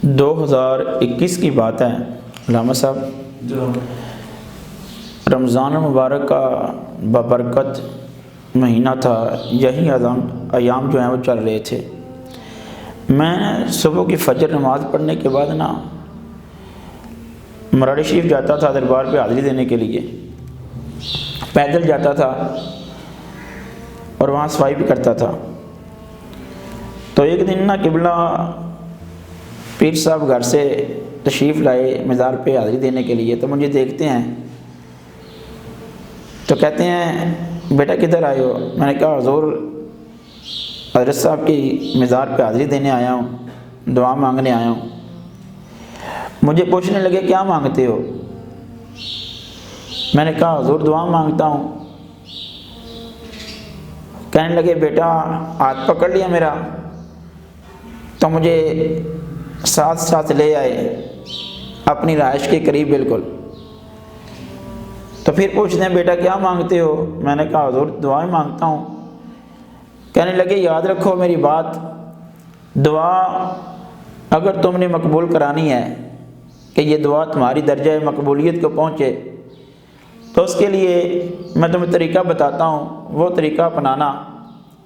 2021 کی بات ہے علامہ صاحب، رمضان المبارک کا بابرکت مہینہ تھا، یہی ایام جو ہیں وہ چل رہے تھے۔ میں صبح کی فجر نماز پڑھنے کے بعد مراڑی شریف جاتا تھا دربار پہ حاضری دینے کے لیے، پیدل جاتا تھا اور وہاں صفائی بھی کرتا تھا۔ تو ایک دن قبلہ پیر صاحب گھر سے تشریف لائے مزار پہ حاضری دینے کے لیے، تو مجھے دیکھتے ہیں تو کہتے ہیں بیٹا کدھر آئے ہو؟ میں نے کہا حضور حضرت صاحب کی مزار پہ حاضری دینے آیا ہوں، دعا مانگنے آیا ہوں۔ مجھے پوچھنے لگے کیا مانگتے ہو؟ میں نے کہا حضور دعا مانگتا ہوں۔ کہنے لگے بیٹا ہاتھ پکڑ لیا میرا، تو مجھے ساتھ ساتھ لے آئے اپنی رہائش کے قریب بالکل۔ تو پھر پوچھتے ہیں بیٹا کیا مانگتے ہو؟ میں نے کہا حضور دعائیں مانگتا ہوں۔ کہنے لگے یاد رکھو میری بات، دعا اگر تم نے مقبول کرانی ہے کہ یہ دعا تمہاری درجہ مقبولیت کو پہنچے، تو اس کے لیے میں تمہیں طریقہ بتاتا ہوں، وہ طریقہ اپنانا،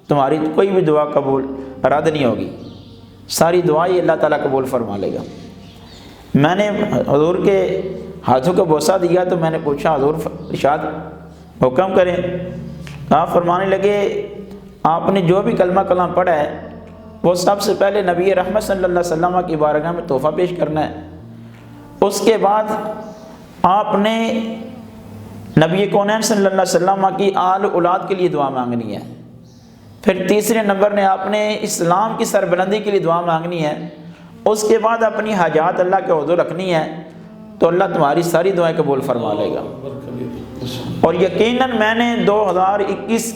تمہاری کوئی بھی دعا قبول رد نہیں ہوگی، ساری دعائیں اللہ تعالیٰ قبول فرما لے گا۔ میں نے حضور کے ہاتھوں کو بوسہ دیا تو میں نے پوچھا حضور ارشاد حکم کریں۔ آپ فرمانے لگے آپ نے جو بھی کلمہ کلام پڑھا ہے وہ سب سے پہلے نبی رحمت صلی اللہ علیہ وسلم کی بارگاہ میں تحفہ پیش کرنا ہے، اس کے بعد آپ نے نبی کونین صلی اللہ علیہ وسلم کی آل اولاد کے لیے دعا مانگنی ہے، پھر تیسرے نمبر نے آپ نے اسلام کی سربلندی کے لیے دعا مانگنی ہے، اس کے بعد اپنی حاجات اللہ کے حضور رکھنی ہے، تو اللہ تمہاری ساری دعائیں قبول فرما لے گا۔ اور یقیناً میں نے 2021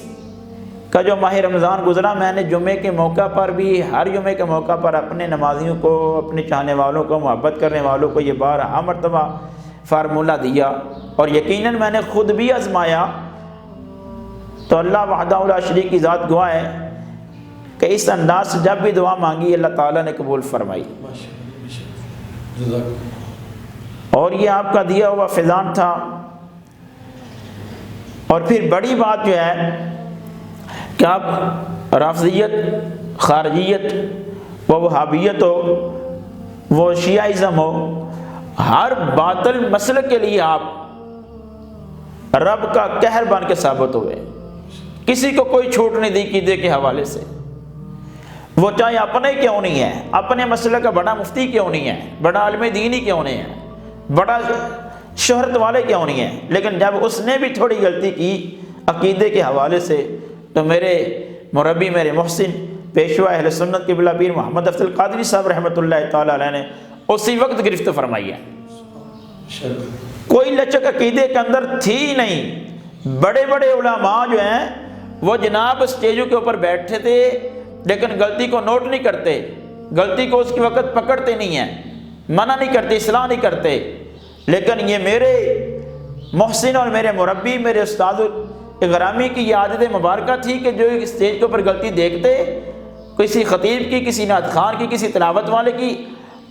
کا جو ماہ رمضان گزرا، میں نے جمعے کے موقع پر بھی، ہر جمعے کے موقع پر اپنے نمازیوں کو، اپنے چاہنے والوں کو، محبت کرنے والوں کو یہ 12 مرتبہ فارمولہ دیا، اور یقیناً میں نے خود بھی آزمایا۔ تو اللہ وحدہ لا شریک کی ذات گواہ ہے کہ اس انداز سے جب بھی دعا مانگی اللہ تعالیٰ نے قبول فرمائی، اور یہ آپ کا دیا ہوا فیضان تھا۔ اور پھر بڑی بات جو ہے کہ آپ رافضیت، خارجیت، وہ وہابیت ہو، وہ شیعہ ہو، ہر باطل مسلک کے لیے آپ رب کا قہر بن کے ثابت ہوئے، کسی کو کوئی چھوٹ نہیں دی عقیدے کے حوالے سے، وہ چاہے اپنے کیوں نہیں ہے، اپنے مسئلے کا بڑا مفتی کیوں نہیں ہے، بڑا عالم دین ہی کیوں نہیں ہے، بڑا شہرت والے کیوں نہیں ہیں، لیکن جب اس نے بھی تھوڑی غلطی کی عقیدے کے حوالے سے، تو میرے مربی، میرے محسن پیشوا اہل سنت قبلہ پیر محمد افضل قادری صاحب رحمۃ اللہ تعالی علیہ نے اسی وقت گرفت فرمائی ہے۔ کوئی لچک عقیدے کے اندر تھی نہیں۔ بڑے بڑے علماء جو ہیں وہ جناب اسٹیجوں کے اوپر بیٹھے تھے، لیکن غلطی کو نوٹ نہیں کرتے، غلطی کو اس کے وقت پکڑتے نہیں ہیں، منع نہیں کرتے، اصلاح نہیں کرتے۔ لیکن یہ میرے محسن اور میرے مربی، میرے استاد اغرامی کی یہ عادت مبارکہ تھی کہ جو اسٹیج کے اوپر غلطی دیکھتے، کسی خطیب کی، کسی نعت خوان کی، کسی تلاوت والے کی،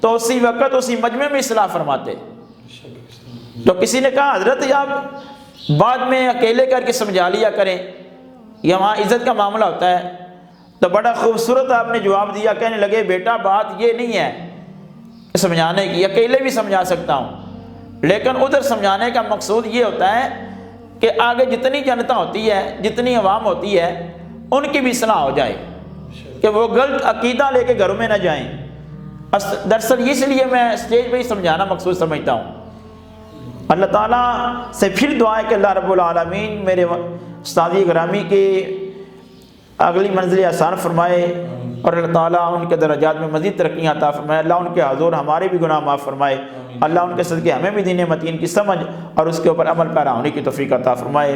تو اسی وقت اسی مجمع میں اصلاح فرماتے۔ تو کسی نے کہا حضرت آپ بعد میں اکیلے کر کے سمجھا لیا کریں، یہ وہاں عزت کا معاملہ ہوتا ہے۔ تو بڑا خوبصورت آپ نے جواب دیا، کہنے لگے بیٹا بات یہ نہیں ہے سمجھانے کی، اکیلے بھی سمجھا سکتا ہوں، لیکن ادھر سمجھانے کا مقصود یہ ہوتا ہے کہ آگے جتنی جنتا ہوتی ہے، جتنی عوام ہوتی ہے، ان کی بھی اصلاح ہو جائے، کہ وہ غلط عقیدہ لے کے گھروں میں نہ جائیں۔ دراصل اس لیے میں اسٹیج پہ ہی سمجھانا مقصود سمجھتا ہوں۔ اللہ تعالیٰ سے پھر دعا ہے کہ اللہ رب العالمین میرے استاد گرامی کے اگلی منزل آسان فرمائے، اور اللہ تعالیٰ ان کے درجات میں مزید ترقیاں عطا فرمائے۔ اللہ ان کے حضور ہمارے بھی گناہ معاف فرمائے، اللہ ان کے صدقے ہمیں بھی دین متین کی سمجھ اور اس کے اوپر عمل پیرا ہونے کی توفیق عطا فرمائے۔